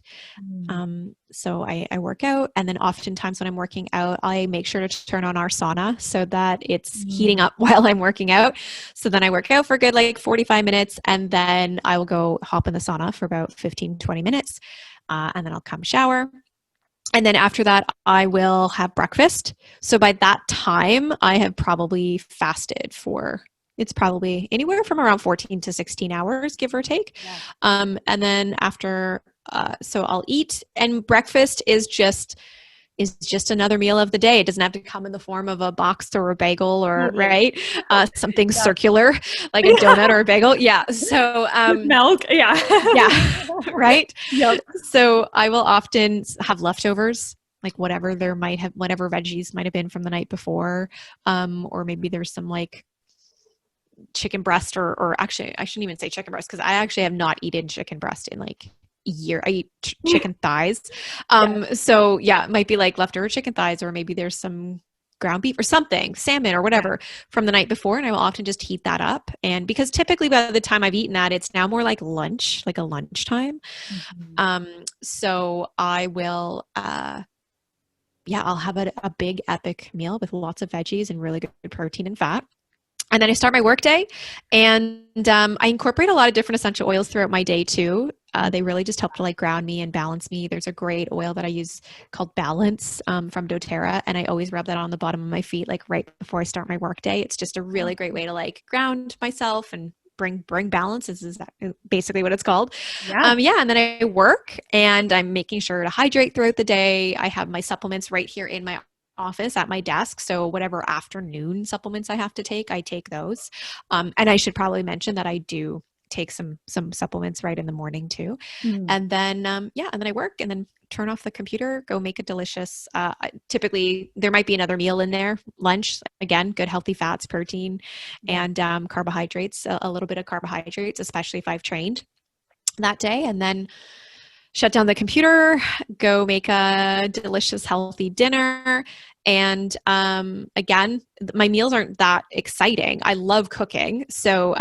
So I work out, and then oftentimes when I'm working out, I make sure to turn on our sauna so that it's heating up while I'm working out. So then I work out for a good like 45 minutes, and then I will go hop in the sauna for about 15, 20 minutes. And then I'll come shower. And then after that, I will have breakfast. So by that time, I have probably fasted for, it's probably anywhere from around 14 to 16 hours, give or take. Yeah. And then after, so I'll eat, and breakfast is just another meal of the day. It doesn't have to come in the form of a box or a bagel or right, something circular like a donut or a bagel. Yeah. So With milk. Yeah. yeah, right. Yep. So I will often have leftovers, like whatever whatever veggies might have been from the night before, or maybe there's some like chicken breast, or actually I shouldn't even say chicken breast because I actually have not eaten chicken breast in like a year. I eat chicken thighs. So yeah, it might be like leftover chicken thighs, or maybe there's some ground beef or something, salmon or whatever from the night before. And I will often just heat that up. And because typically by the time I've eaten that, it's now more like lunch, like a lunchtime. So I will, I'll have a big epic meal with lots of veggies and really good protein and fat. And then I start my workday, and I incorporate a lot of different essential oils throughout my day too. They really just help to like ground me and balance me. There's a great oil that I use called Balance from doTERRA, and I always rub that on the bottom of my feet like right before I start my workday. It's just a really great way to like ground myself and bring balance. Is that basically what it's called? And then I work, and I'm making sure to hydrate throughout the day. I have my supplements right here in my office at my desk. So whatever afternoon supplements I have to take, I take those. And I should probably mention that I do take some supplements right in the morning too. And then, and then I work, and then turn off the computer, go make a delicious, typically there might be another meal in there, lunch, again, good healthy fats, protein, and carbohydrates, a little bit of carbohydrates, especially if I've trained that day. And then shut down the computer, go make a delicious, healthy dinner. And again, my meals aren't that exciting. I love cooking. So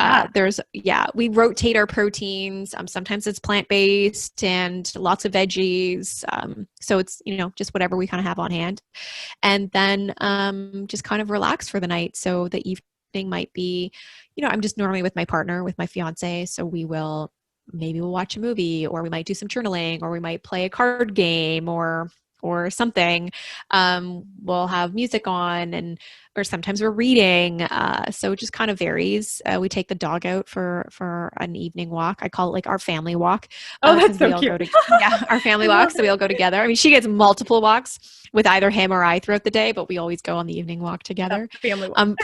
we rotate our proteins. Sometimes it's plant-based and lots of veggies. So it's, just whatever we kind of have on hand. And then just kind of relax for the night. So the evening might be, I'm just normally with my partner, with my fiance. So maybe we'll watch a movie, or we might do some journaling, or we might play a card game or something. We'll have music on, or sometimes we're reading. So it just kind of varies. We take the dog out for an evening walk. I call it like our family walk. That's so cute. Our family walk. So we all go together. I mean, she gets multiple walks with either him or I throughout the day, but we always go on the evening walk together. Family walk.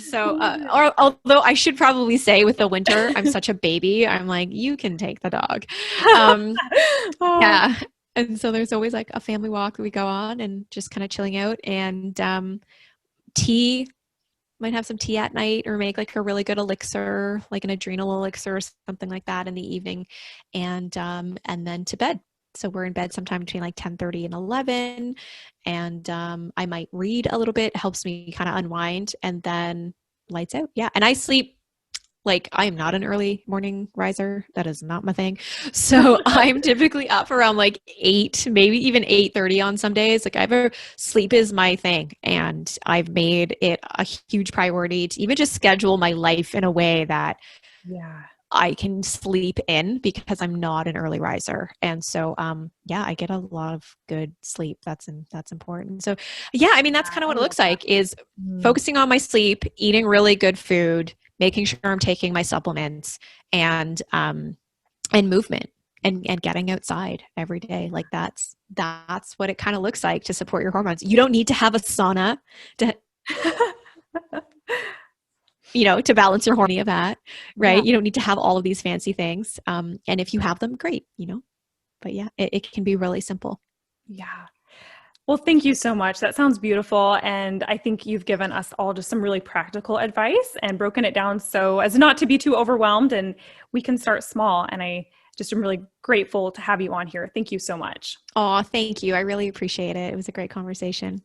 So, although I should probably say with the winter, I'm such a baby. I'm like, you can take the dog. And so there's always like a family walk that we go on, and just kind of chilling out, and tea, might have some tea at night, or make like a really good elixir, like an adrenal elixir or something like that in the evening, and then to bed. So we're in bed sometime between like 10:30 and 11. And I might read a little bit, helps me kind of unwind, and then lights out. Yeah. And I sleep, like, I am not an early morning riser. That is not my thing. So I'm typically up around like 8, maybe even 8:30 on some days. Like sleep is my thing. And I've made it a huge priority to even just schedule my life in a way that I can sleep in because I'm not an early riser. And so, yeah, I get a lot of good sleep. That's important. So yeah, I mean, that's kind of I what it love looks that. like, is Mm. focusing on my sleep, eating really good food, making sure I'm taking my supplements, and movement, and getting outside every day. Like that's what it kind of looks like to support your hormones. You don't need to have a sauna to to balance your horny of that, Yeah. right? You don't need to have all of these fancy things. And if you have them, great. But yeah, it can be really simple. Yeah. Well, thank you so much. That sounds beautiful. And I think you've given us all just some really practical advice and broken it down so as not to be too overwhelmed, and we can start small. And I just am really grateful to have you on here. Thank you so much. Oh, thank you. I really appreciate it. It was a great conversation.